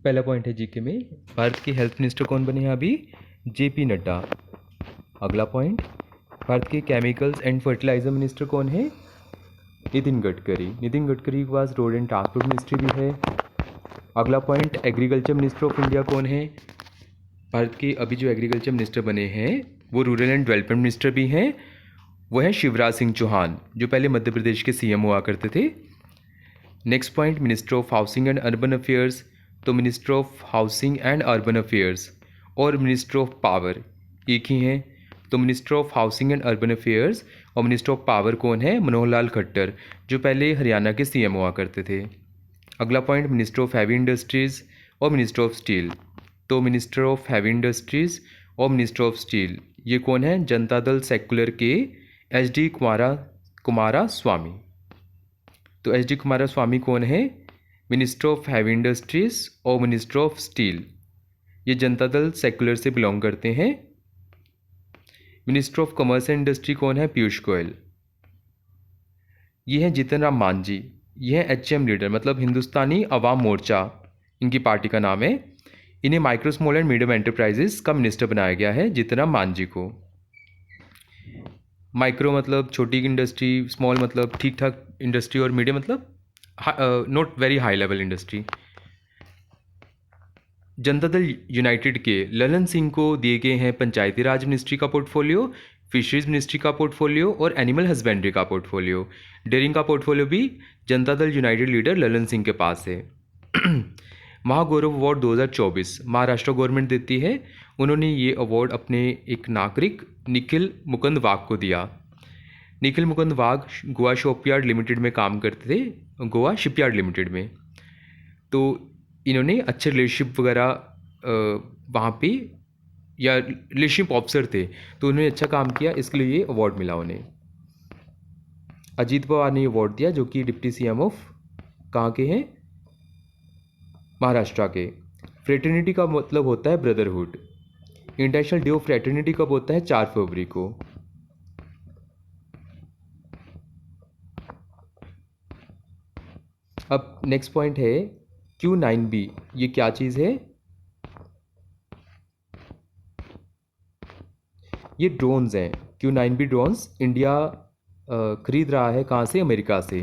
पहला पॉइंट है जीके में, भारत के हेल्थ मिनिस्टर कौन बने हैं अभी? जेपी नड्डा। अगला पॉइंट, भारत के केमिकल्स एंड फर्टिलाइजर मिनिस्टर कौन है? नितिन गडकरी। नितिन गडकरी के पास रोड एंड ट्रांसपोर्ट मिनिस्ट्री भी है। अगला point, agriculture minister of India कौन है? भारत के अभी जो एग्रीकल्चर मिनिस्टर बने हैं वो रूरल एंड डेवलपमेंट मिनिस्टर भी हैं, वो है शिवराज सिंह चौहान, जो पहले मध्य प्रदेश के सीएम हुआ करते थे। Next point, minister of housing and urban affairs. तो minister of housing and urban affairs और मिनिस्टर ऑफ पावर एक ही हैं। तो minister of housing and urban affairs और मिनिस्टर ऑफ पावर कौन है? मनोहर लाल खट्टर, जो पहले हरियाणा के सीएम हुआ करते थे। अगला point, minister of heavy industries और मिनिस्टर ऑफ स्टील। तो मिनिस्टर ऑफ हैवी इंडस्ट्रीज़ और मिनिस्टर ऑफ स्टील ये कौन है? जनता दल सेक्युलर के एच डी कुमारा स्वामी। तो एच डी कुमारा स्वामी कौन है? मिनिस्टर ऑफ हैवी इंडस्ट्रीज़ और मिनिस्टर ऑफ स्टील, ये जनता दल सेक्युलर से बिलोंग करते हैं। Minister of commerce and industry कौन है? पीयूष गोयल। ये हैं जीतन राम मांझी, ये हैं एचएम लीडर, मतलब हिंदुस्तानी अवाम मोर्चा इनकी पार्टी का नाम है। इन्हें micro small and medium enterprises का मिनिस्टर बनाया गया है, जीतन राम मांझी को। माइक्रो मतलब छोटी इंडस्ट्री, स्मॉल मतलब ठीक ठाक इंडस्ट्री, और मीडियम मतलब not very high level industry. Janata Dal United के ललन सिंह को दिए गए हैं पंचायती राज मिनिस्ट्री का पोर्टफोलियो, फिशरीज मिनिस्ट्री का पोर्टफोलियो और एनिमल हस्बेंड्री का पोर्टफोलियो। डेयरिंग का पोर्टफोलियो भी जनता दल यूनाइटेड लीडर ललन सिंह के पास है। महागौरव अवार्ड 2024 महाराष्ट्र गवर्नमेंट देती है। उन्होंने ये अवार्ड अपने एक नागरिक निखिल मुकुंद वाघ को दिया। निखिल मुकुंद वाघ गोवा शिपयार्ड लिमिटेड में काम करते थे, गोवा शिपयार्ड लिमिटेड में। तो इन्होंने अच्छे रिलेशनशिप वगैरह वहाँ पे, या रिलेशनशिप ऑफिसर थे, तो उन्होंने अच्छा काम किया, इसके लिए ये अवार्ड मिला उन्हें। अजीत पवार ने अवार्ड दिया, जो कि डिप्टी सीएम ऑफ कहाँ के हैं? महाराष्ट्र के। फ्रेटर्निटी का मतलब होता है brotherhood. International day of fraternity कब होता है? 4 फरवरी को। अब नेक्स्ट पॉइंट है Q9B, ये क्या चीज़ है? ये ड्रोन्स हैं। Q9B ड्रोन्स इंडिया खरीद रहा है, कहाँ से? अमेरिका से।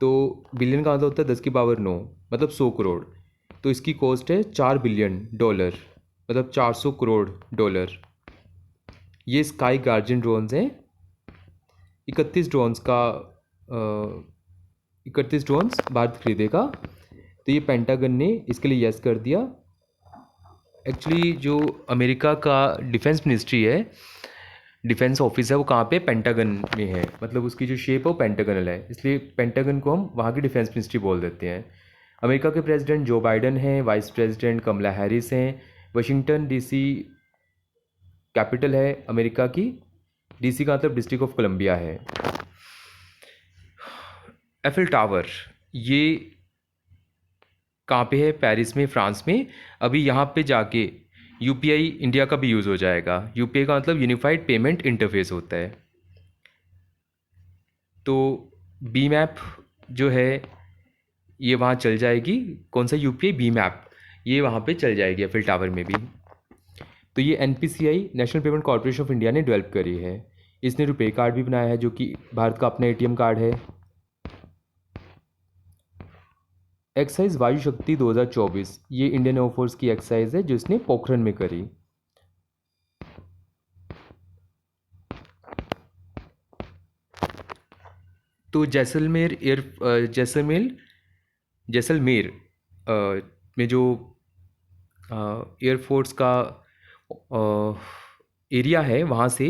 तो बिलियन का मतलब होता है 10⁹ मतलब 100 करोड़। तो इसकी कॉस्ट है $4 बिलियन, मतलब 400 करोड़ डॉलर। ये स्काई गार्जियन ड्रोन्स हैं। 31 ड्रोन्स का 31 ड्रोन्स भारत खरीदेगा। तो ये पेंटागन ने इसके लिए यस कर दिया। एक्चुअली जो अमेरिका का डिफेंस मिनिस्ट्री है, डिफेंस ऑफिस है, वो कहाँ पे? पेंटागन में है, मतलब उसकी जो शेप है वो पेंटागनल है, इसलिए पेंटागन को हम वहाँ की डिफेंस मिनिस्ट्री बोल देते हैं। अमेरिका के प्रेसिडेंट जो बाइडन हैं, वाइस प्रेसिडेंट कमला हैरिस हैं। वाशिंगटन डीसी कैपिटल है अमेरिका की। डीसी का मतलब डिस्ट्रिक्ट ऑफ कोलंबिया है। एफिल टावर ये कहाँ पे है? पेरिस में, फ्रांस में। अभी यहाँ पे जाके यूपीआई इंडिया का भी यूज़ हो जाएगा। यूपीआई का मतलब यूनिफाइड पेमेंट इंटरफेस होता है। तो बी मैप जो है ये वहाँ चल जाएगी। कौन सा? यूपीआई बी मैप, ये वहाँ पे चल जाएगी एफिल टावर में भी। तो ये NPCI national payment corporation of India ने डेवलप करी है। इसने रुपए कार्ड भी बनाया है, जो कि भारत का अपना एटीएम कार्ड है। एक्सरसाइज वायु शक्ति 2024 ये इंडियन एयरफोर्स की एक्सरसाइज है, जो इसने पोखरण में करी। तो जैसलमेर में जो एयरफोर्स का एरिया है, वहाँ से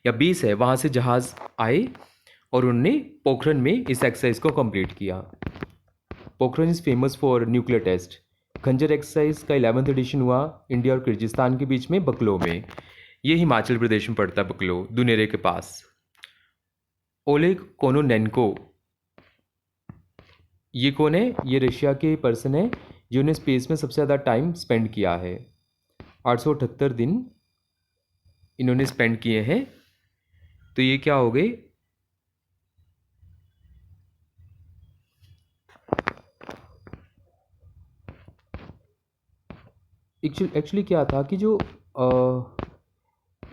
या बेस है, वहाँ से जहाज़ आए और उन्होंने पोखरण में इस एक्सरसाइज को कंप्लीट किया। Pokhran is famous for nuclear test. Khanjar exercise का 11th एडिशन हुआ इंडिया और किर्गिस्तान के बीच में, बकलो में। ये हिमाचल प्रदेश में पड़ता है, बकलो, दुनेरे के पास। ओलेग कोनोनेंको ये कौन है? ये रशिया के पर्सन है, जिन्होंने स्पेस में सबसे ज़्यादा टाइम स्पेंड किया है। 878 दिन इन्होंने स्पेंड किए हैं। तो ये क्या हो गए? एक्चुअली क्या था कि जो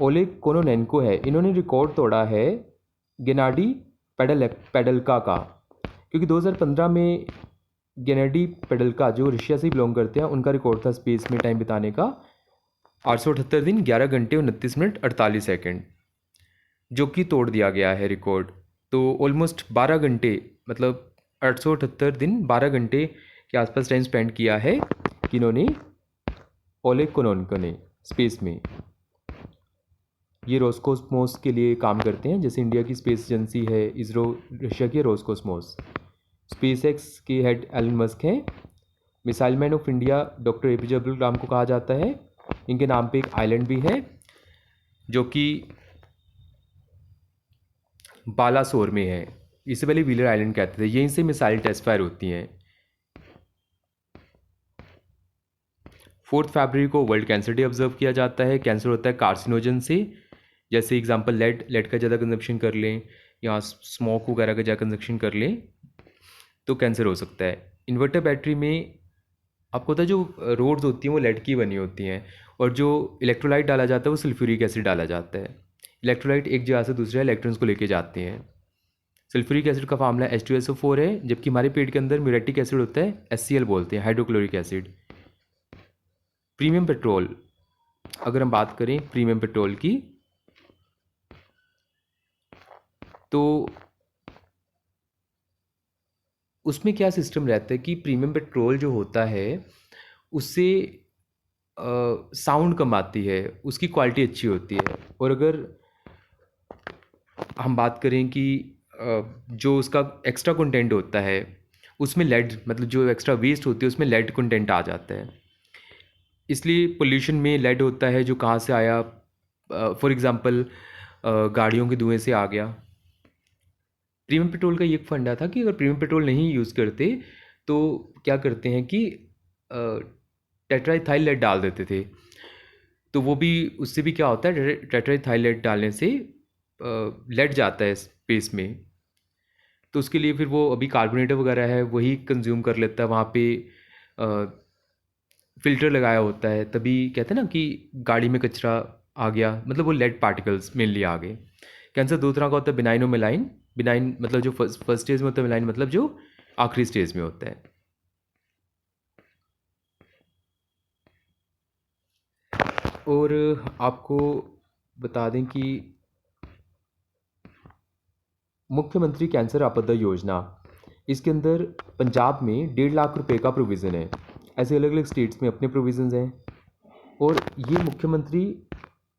ओलेग कोनोनेंको है, इन्होंने रिकॉर्ड तोड़ा है गेनाडी पेडल्का का, क्योंकि 2015 में गेनाडी पेडल्का जो रशिया से बिलोंग करते हैं, उनका रिकॉर्ड था स्पेस में टाइम बिताने का 878 दिन 11 घंटे 29 मिनट 48 सेकंड, जो कि तोड़ दिया गया है रिकॉर्ड। तो ऑलमोस्ट 12 घंटे, मतलब 878 दिन 12 घंटे के आसपास टाइम स्पेंड किया है कि इन्होंने ओलेग कोनोनेंको ने स्पेस में। ये रोस्कोसमोस के लिए काम करते हैं, जैसे इंडिया की स्पेस एजेंसी है इसरो, रशिया की रोस्कोसमोस। स्पेस एक्स के हेड एलन मस्क हैं। Missile man of India doctor APJ Abdul Kalam को कहा जाता है। इनके नाम पे एक आइलैंड भी है जो कि बालासोर में है। इससे पहले व्हीलर आइलैंड कहते थे। यहीं से मिसाइल टेस्ट फायर होती हैं। 4 फरवरी को वर्ल्ड कैंसर डे ऑब्जर्व किया जाता है। कैंसर होता है कार्सिनोजन से, जैसे एग्जांपल लेड का ज़्यादा कंजप्शन कर लें या स्मोक वगैरह का ज़्यादा कंजप्शन कर लें तो कैंसर हो सकता है। इन्वर्टर बैटरी में आपको पता है जो रोड्स होती हैं वो लेड की बनी होती हैं, और जो इलेक्ट्रोलाइट डाला जाता है वो सल्फ्यूरिक एसिड डाला जाता है। इलेक्ट्रोलाइट एक जगह से दूसरे इलेक्ट्रॉन्स को लेके जाते हैं। सल्फ्यूरिक एसिड का फार्मूला H2SO4 है, जबकि हमारे पेट के अंदर म्यूरेटिक एसिड होता है, HCl बोलते हैं, हाइड्रोक्लोरिक एसिड। प्रीमियम पेट्रोल, अगर हम बात करें प्रीमियम पेट्रोल की, तो उसमें क्या सिस्टम रहता है कि प्रीमियम पेट्रोल जो होता है उससे साउंड कम आती है, उसकी क्वालिटी अच्छी होती है। और अगर हम बात करें कि जो उसका एक्स्ट्रा कंटेंट होता है उसमें लेड, मतलब जो एक्स्ट्रा वेस्ट होती है उसमें लेड कंटेंट आ जाता है, इसलिए पोल्यूशन में लेड होता है जो कहाँ से आया, फॉर एग्ज़ाम्पल गाड़ियों के धुएं से आ गया। प्रीमियम पेट्रोल का ये एक फंडा था कि अगर प्रीमियम पेट्रोल नहीं यूज़ करते तो क्या करते हैं कि टेट्राइथाइल लेड डाल देते थे। तो वो भी, उससे भी क्या होता है, टेट्राइथाइल लेड डालने से लेड जाता है स्पेस में। तो उसके लिए फिर वो अभी कार्बोनेटर वगैरह है वही कंज्यूम कर लेता है, वहाँ पे फ़िल्टर लगाया होता है, तभी कहते हैं ना कि गाड़ी में कचरा आ गया, मतलब वो लेड पार्टिकल्स मेनली आ गए। कैंसर दो तरह का होता है, बिनाइन और मेलाइन। बिनाइन मतलब जो फर्स्ट स्टेज में होता है, मेलाइन मतलब जो आखिरी स्टेज में होता है। और आपको बता दें कि मुख्यमंत्री कैंसर आपदा योजना, इसके अंदर पंजाब में 1.5 लाख रुपए का प्रोविज़न है। ऐसे अलग अलग स्टेट्स में अपने प्रोविज़न्स हैं। और ये मुख्यमंत्री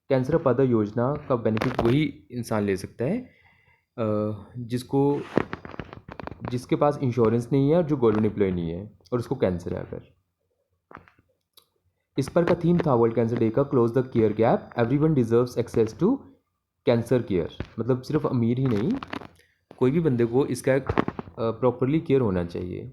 कैंसर आपदा योजना का बेनिफिट वही इंसान ले सकता है जिसको जिसके पास इंश्योरेंस नहीं है और जो गवर्नमेंट एम्प्लॉय नहीं है और उसको कैंसर है। अगर इस पर का थीम था वर्ल्ड कैंसर डे का, close the care gap, everyone deserves access to cancer care. मतलब सिर्फ अमीर ही नहीं, कोई भी बंदे को इसका प्रॉपरली केयर होना चाहिए।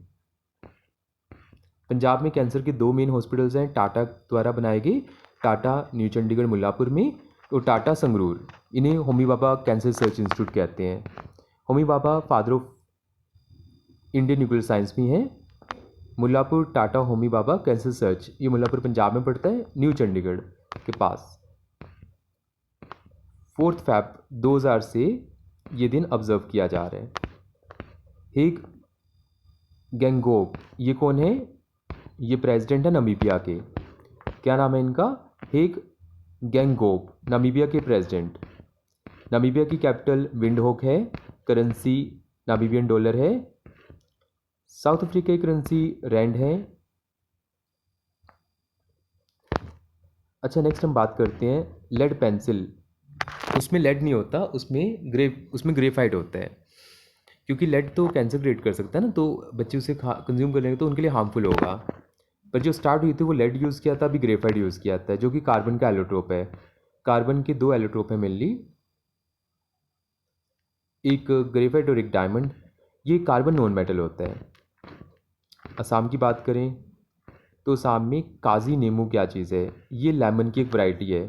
पंजाब में कैंसर के 2 मेन हॉस्पिटल्स हैं टाटा द्वारा बनाए गए, टाटा न्यू चंडीगढ़ मुल्लापुर में और टाटा संगरूर। इन्हें Homi Bhabha cancer research institute कहते हैं। Homi Bhabha father of Indian nuclear science भी हैं। मुल्लापुर टाटा होमी बाबा कैंसर रिसर्च, ये मुल्लापुर पंजाब में पड़ता है, न्यू चंडीगढ़ के पास। 4 फैब 2000 से ये दिन ऑब्जर्व किया जा रहा है। हेग गैंगोब, ये कौन है? ये प्रेसिडेंट है नामीबिया के। क्या नाम है इनका? हेग गैंगोब, नामीबिया के प्रेसिडेंट। नामीबिया की कैपिटल विंडहोक है। करेंसी नामीबियन डॉलर है। साउथ अफ्रीका की करेंसी रैंड है। अच्छा, नेक्स्ट हम बात करते हैं लेड पेंसिल। उसमें लेड नहीं होता, उसमें ग्रेफाइट होता है, क्योंकि लेड तो कैंसर क्रिएट कर सकता है ना, तो बच्चे उसे कंज्यूम कर लेंगे तो उनके लिए हार्मफुल होगा। पर जो स्टार्ट हुई थी वो लेड यूज़ किया था, अभी ग्रेफाइट यूज़ किया था, जो कि कार्बन का एलोट्रोप है। कार्बन के 2 एलोट्रोप हैं मेनली, एक ग्रेफाइट और एक डायमंड। ये कार्बन नॉन मेटल होता है। असम की बात करें तो असम में काजी नींबू क्या चीज़ है? ये लेमन की एक वैरायटी है।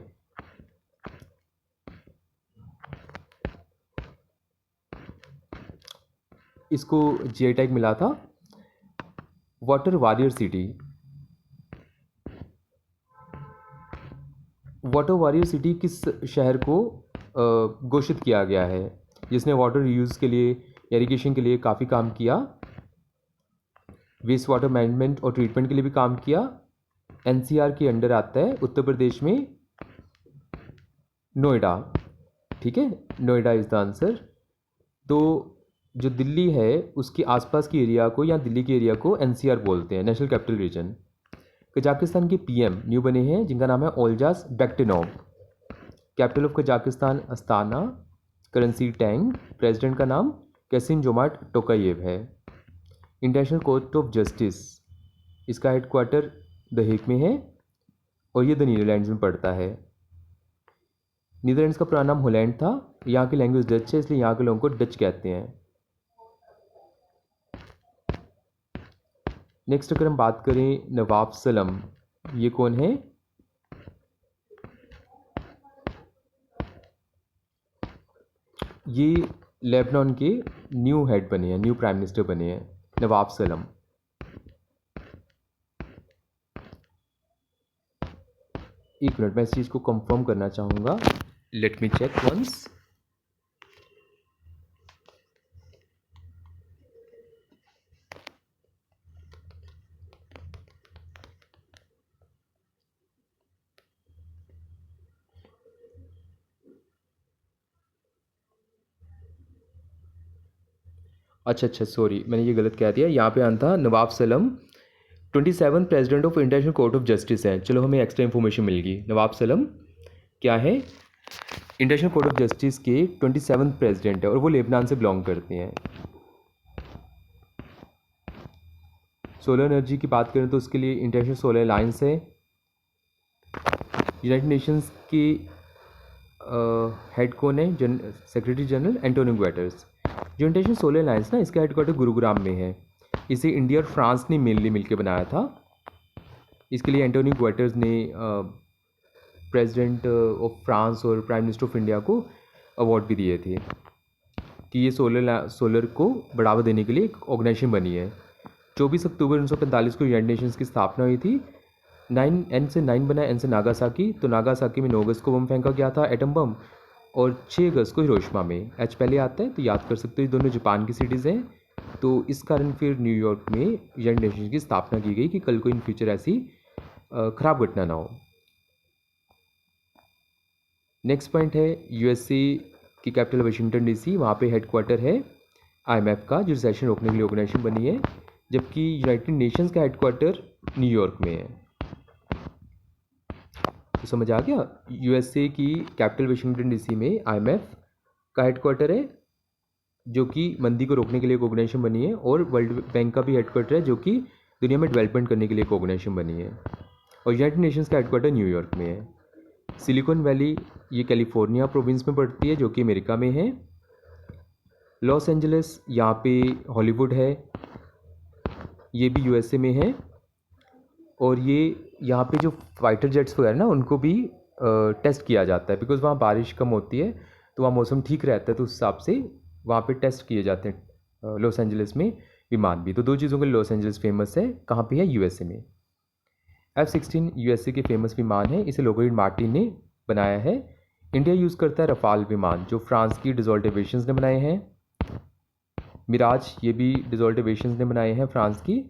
इसको जीआई टैग मिला था। Water warrior city, water warrior city किस शहर को घोषित किया गया है जिसने वाटर यूज़ के लिए, इरिगेशन के लिए काफ़ी काम किया, वेस्ट वाटर मैनेजमेंट और ट्रीटमेंट के लिए भी काम किया। एनसीआर के अंडर आता है, उत्तर प्रदेश में नोएडा। ठीक है, नोएडा इज़ द आंसर। तो जो दिल्ली है उसके आसपास की एरिया को या दिल्ली के एरिया को एनसीआर बोलते हैं, नेशनल कैपिटल रीजन। कजाकिस्तान के पीएम न्यू बने हैं जिनका नाम है Olzhas Bektenov. Capital of Kazakhstan Astana, currency tenge, president का नाम कैसिम जोमार्ट टोकायेव है। इंटरनेशनल कोर्ट ऑफ जस्टिस, इसका हेडक्वार्टर द हेग में है और ये द नीदरलैंड्स में पड़ता है। नीदरलैंड्स का पुराना नाम होलैंड था, यहाँ की लैंग्वेज डच है इसलिए यहाँ के लोगों को डच कहते हैं। नेक्स्ट अगर हम बात करें नवाब सलम, ये कौन है? ये लेबनान के न्यू हेड बने हैं, न्यू प्राइम मिनिस्टर बने हैं, नवाब सलम। एक मिनट, मैं इस चीज़ को कंफर्म करना चाहूँगा, लेट मी चेक वंस। अच्छा, सॉरी, मैंने ये गलत कह दिया, यहाँ पे आना था नवाब सलम 27 president of international court of justice हैं। चलो हमें एक्स्ट्रा इन्फॉर्मेशन मिल गई। नवाब सलम क्या है? इंटरनेशनल कोर्ट ऑफ जस्टिस के 27 प्रेसिडेंट है और वो लेबनान से बिलोंग करते हैं। सोलर एनर्जी की बात करें तो उसके लिए इंटरनेशनल सोलर अलायंस है। यूनाइटेड नेशंस की हेड कौन है? Secretary general Antonio Guterres. जो इंटरनेशनल सोलर अलायंस ना, इसका हेडक्वार्टर गुरुग्राम में है। इसे इंडिया और फ्रांस ने मेनली मिलकर बनाया था। इसके लिए एंटोनियो गुटेरेस ने प्रेसिडेंट ऑफ फ्रांस और प्राइम मिनिस्टर ऑफ इंडिया को अवार्ड भी दिए थे कि ये सोलर को बढ़ावा देने के लिए एक ऑर्गेनाइजेशन बनी है। 24 अक्टूबर 1945 को यूनाइटेड नेशंस की स्थापना हुई थी। 9 से 9 बना, एन से नागासाकी। तो नागासाकी में 9 अगस्त को बम फेंका गया था, एटम बम, और 6 अगस्त को हिरोशिमा में। एच पहले आता है तो याद कर सकते हो, ये दोनों जापान की सिटीज़ हैं। तो इस कारण फिर न्यूयॉर्क में यूनाइटेड नेशंस की स्थापना की गई कि कल को इन फ्यूचर ऐसी खराब घटना ना हो। नेक्स्ट पॉइंट है यूएसए की कैपिटल वाशिंगटन डीसी, वहाँ पे हेडक्वार्टर है आईएमएफ का, जो रिसेशन रोकने के लिए ऑर्गेनाइजेशन बनी है, जबकि यूनाइटेड नेशंस का हेडक्वार्टर न्यूयॉर्क में है। तो समझ आ गया, यूएसए की कैपिटल वाशिंगटन डीसी में आईएमएफ का हेडक्वार्टर है जो कि मंदी को रोकने के लिए एक ऑर्गेनाइजेशन बनी है, और वर्ल्ड बैंक का भी हेडक्वार्टर है जो कि दुनिया में डेवलपमेंट करने के लिए एक ऑर्गेनाइजेशन बनी है। और यूनाइटेड नेशंस का हेडक्वार्टर न्यूयॉर्क में है। सिलिकॉन वैली ये कैलिफोर्निया प्रोविंस में पड़ती है जो कि अमेरिका में है। लॉस एंजलिस यहाँ पे हॉलीवुड है, ये भी यूएसए में है। और ये यहाँ पे जो फाइटर जेट्स वगैरह ना, उनको भी टेस्ट किया जाता है, बिकॉज़ वहाँ बारिश कम होती है तो वहाँ मौसम ठीक रहता है, तो उस हिसाब से वहाँ पे टेस्ट किए जाते हैं लॉस एंजलिस में विमान भी। तो दो चीज़ों के लिए लॉस एंजलिस फेमस है। कहाँ पे है? यूएसए में। F-16 यूएसए के फेमस विमान है, इसे लोकहीड मार्टिन ने बनाया है। इंडिया यूज़ करता है रफाल विमान, जो फ्रांस की डसॉल्ट एविएशन ने बनाए हैं। मिराज ये भी डसॉल्ट एविएशन ने बनाए हैं फ्रांस की।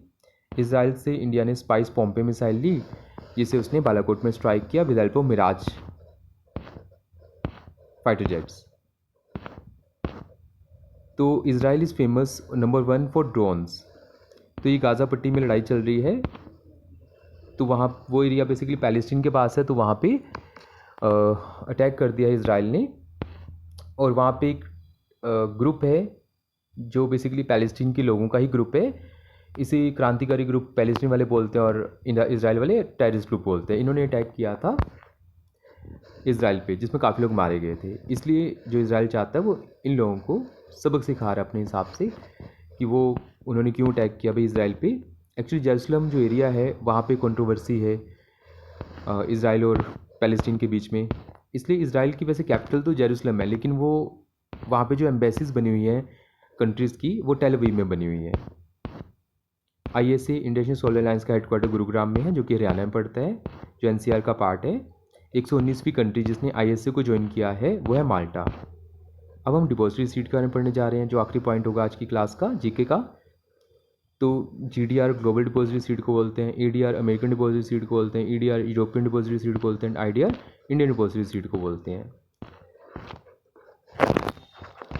इसराइल से इंडिया ने स्पाइस पॉम्पे मिसाइल ली, जिसे उसने बालाकोट में स्ट्राइक किया with help of Mirage fighter jets. तो Israel is famous number 1 for drones. तो ये गाज़ा पट्टी में लड़ाई चल रही है, तो वहाँ वो एरिया बेसिकली पैलेस्टीन के पास है, तो वहाँ पे अटैक कर दिया है इसराइल ने। और वहाँ पे एक ग्रुप है जो बेसिकली पैलेस्टीन के लोगों का ही ग्रुप है। इसे क्रांतिकारी ग्रुप पैलेस्टीन वाले बोलते हैं और इसराइल वाले टेररिस्ट ग्रुप बोलते हैं। इन्होंने अटैक किया था इसराइल पे, जिसमें काफ़ी लोग मारे गए थे। इसलिए जो इसराइल चाहता है वो इन लोगों को सबक सिखा रहा है अपने हिसाब से कि वो उन्होंने क्यों अटैक किया भाई इसराइल पे। एक्चुअली जेरूसलम जो एरिया है वहाँ पे कंट्रोवर्सी है इसराइल और पैलेस्टीन के बीच में। इसलिए इसराइल की वैसे कैपिटल तो जेरूसलम है, लेकिन वो वहाँ पे जो एम्बेसीज बनी हुई हैं कंट्रीज़ की, वो टेल अवीव में बनी हुई हैं। ISA इंटरनेशनल सोलर अलायंस का हेडक्वार्टर गुरुग्राम में है, जो कि हरियाणा में पड़ता है, जो NCR का पार्ट है। 119वीं कंट्री जिसने ISA को ज्वाइन किया है वो है माल्टा। अब हम डिपॉजिटरी सीट के बारे में पढ़ने जा रहे हैं, जो आखिरी पॉइंट होगा आज की क्लास का, जीके का। तो GDR ग्लोबल डिपॉजिटरी सीट को बोलते हैं, ADR अमेरिकन डिपॉजिटरी सीट को बोलते हैं, EDR यूरोपियन डिपॉजिटरी सीट को बोलते हैं, IDR इंडियन डिपॉजिटरी सीट को बोलते हैं।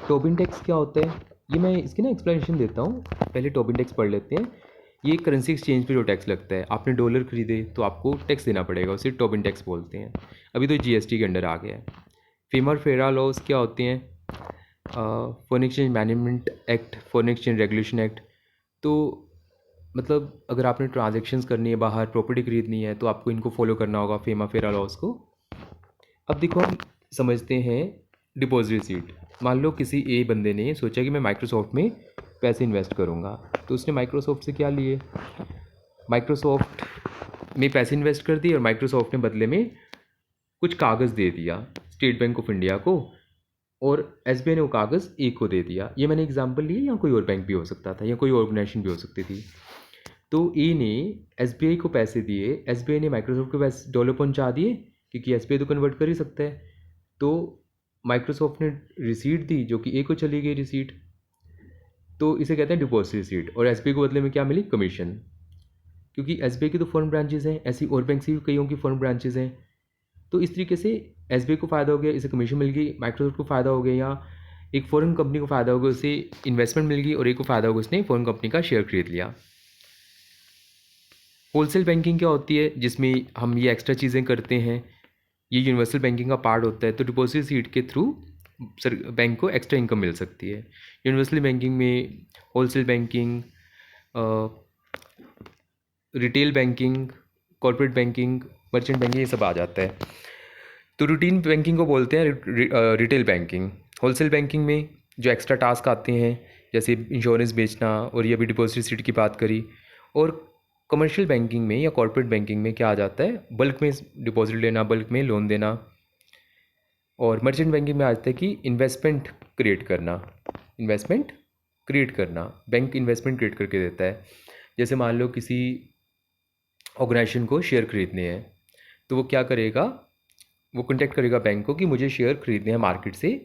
टोबिन टैक्स क्या होता है, ये मैं इसकी ना एक्सप्लेनेशन देता हूँ। पहले टोबिन टैक्स पढ़ लेते हैं। ये करेंसी एक्सचेंज पे जो टैक्स लगता है, आपने डॉलर खरीदे तो आपको टैक्स देना पड़ेगा, उसे टोबिन टैक्स बोलते हैं। अभी तो GST के अंडर आ गया है। फेमा और फेरा लॉज क्या होते हैं, foreign exchange management act, foreign exchange regulation act. तो मतलब अगर आपने ट्रांजेक्शन्स करनी है, बाहर प्रॉपर्टी खरीदनी है, तो आपको इनको फॉलो करना होगा, फेमा फेरा लॉज को। अब देखो हम समझते हैं डिपॉजिटरी सीट। मान लो किसी ए बंदे ने सोचा कि मैं माइक्रोसॉफ्ट में पैसे इन्वेस्ट करूँगा, तो उसने माइक्रोसॉफ्ट से क्या लिए, माइक्रोसॉफ्ट में पैसे इन्वेस्ट कर दिए और माइक्रोसॉफ्ट ने बदले में कुछ कागज़ दे दिया स्टेट बैंक ऑफ इंडिया को, और SBI ने वो कागज़ ए को दे दिया। ये मैंने एग्जांपल लिए, या कोई और बैंक भी हो सकता था, या कोई ऑर्गेनाइजेशन भी हो सकती थी। तो ए ने SBI को पैसे दिए, SBI ने माइक्रोसॉफ्ट को पैसे डॉलर पहुंचा दिए, क्योंकि SBI तो कन्वर्ट कर ही सकता है। तो माइक्रोसॉफ्ट ने रिसीट दी जो कि ए को चली गई रिसीट, तो इसे कहते हैं डिपॉजिट रिसीट। और SBI को बदले में क्या मिली, कमीशन। क्योंकि SBI की तो फॉरेन ब्रांचेज हैं, ऐसी और बैंक की भी कईयों की फॉरेन ब्रांचेज हैं। तो इस तरीके से SBI को फ़ायदा हो गया, इसे कमीशन मिल गई, माइक्रोसॉफ्ट को फ़ायदा हो गया, या एक फ़ॉरेन कंपनी को फ़ायदा हो गया, उसे इन्वेस्टमेंट मिल गई, और एक को फ़ायदा हो गया, उसने फ़ॉरेन कंपनी का शेयर खरीद लिया। होलसेल बैंकिंग क्या होती है, जिसमें हम ये एक्स्ट्रा चीज़ें करते हैं, ये यूनिवर्सल बैंकिंग का पार्ट होता है। तो डिपॉजिट सीट के थ्रू सर बैंक को एक्स्ट्रा इनकम मिल सकती है। यूनिवर्सल बैंकिंग में wholesale banking, retail banking, corporate banking, merchant banking, ये सब आ जाता है। तो रूटीन बैंकिंग को बोलते हैं रिटेल बैंकिंग। होलसेल बैंकिंग में जो एक्स्ट्रा टास्क आते हैं, जैसे इंश्योरेंस बेचना, और ये अभी डिपॉजिट सीट की बात करी। और कमर्शियल बैंकिंग में या कॉर्पोरेट बैंकिंग में क्या आ जाता है, बल्क में डिपॉजिट लेना, बल्क में लोन देना। और मर्चेंट बैंकिंग में आ जाता है कि इन्वेस्टमेंट क्रिएट करना, इन्वेस्टमेंट क्रिएट करना, बैंक इन्वेस्टमेंट क्रिएट करके देता है। जैसे मान लो किसी ऑर्गेनाइजेशन को शेयर खरीदने हैं, तो वो क्या करेगा, वो कॉन्टैक्ट करेगा बैंक को कि मुझे शेयर खरीदने हैं मार्केट से।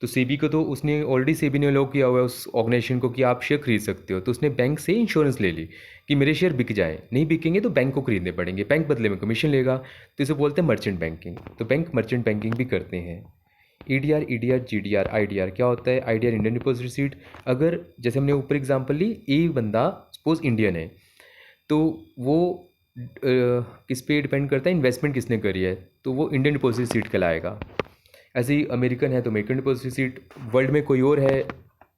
तो सेबी को तो उसने ऑलरेडी, सेबी ने अलाउ किया हुआ है उस ऑर्गेनाइजेशन को कि आप शेयर खरीद सकते हो। तो उसने बैंक से इंश्योरेंस ले ली कि मेरे शेयर बिक जाए, नहीं बिकेंगे तो बैंक को खरीदने पड़ेंगे, बैंक बदले में कमीशन लेगा। तो इसे बोलते हैं मर्चेंट बैंकिंग। तो बैंक मर्चेंट बैंकिंग भी करते हैं। EDR, EDR, GDR, IDR क्या होता है, IDR इंडियन डिपॉजिट सीट। अगर जैसे हमने ऊपर एग्जांपल ली, एक बंदा सपोज इंडियन है, तो वो किस पे डिपेंड करता है, इन्वेस्टमेंट किसने करी है, तो वो इंडियन डिपॉजिट सीट कहलाएगा। ऐसे ही अमेरिकन है तो अमेरिकन डिपॉजिट सीट, वर्ल्ड में कोई और है,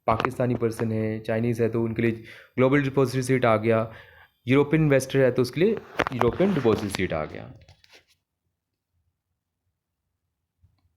पाकिस्तानी पर्सन है, चाइनीज़ है, तो उनके लिए ग्लोबल डिपॉजिट सीट आ गया। यूरोपियन इन्वेस्टर है तो उसके लिए यूरोपियन डिपॉजिट सीट आ गया।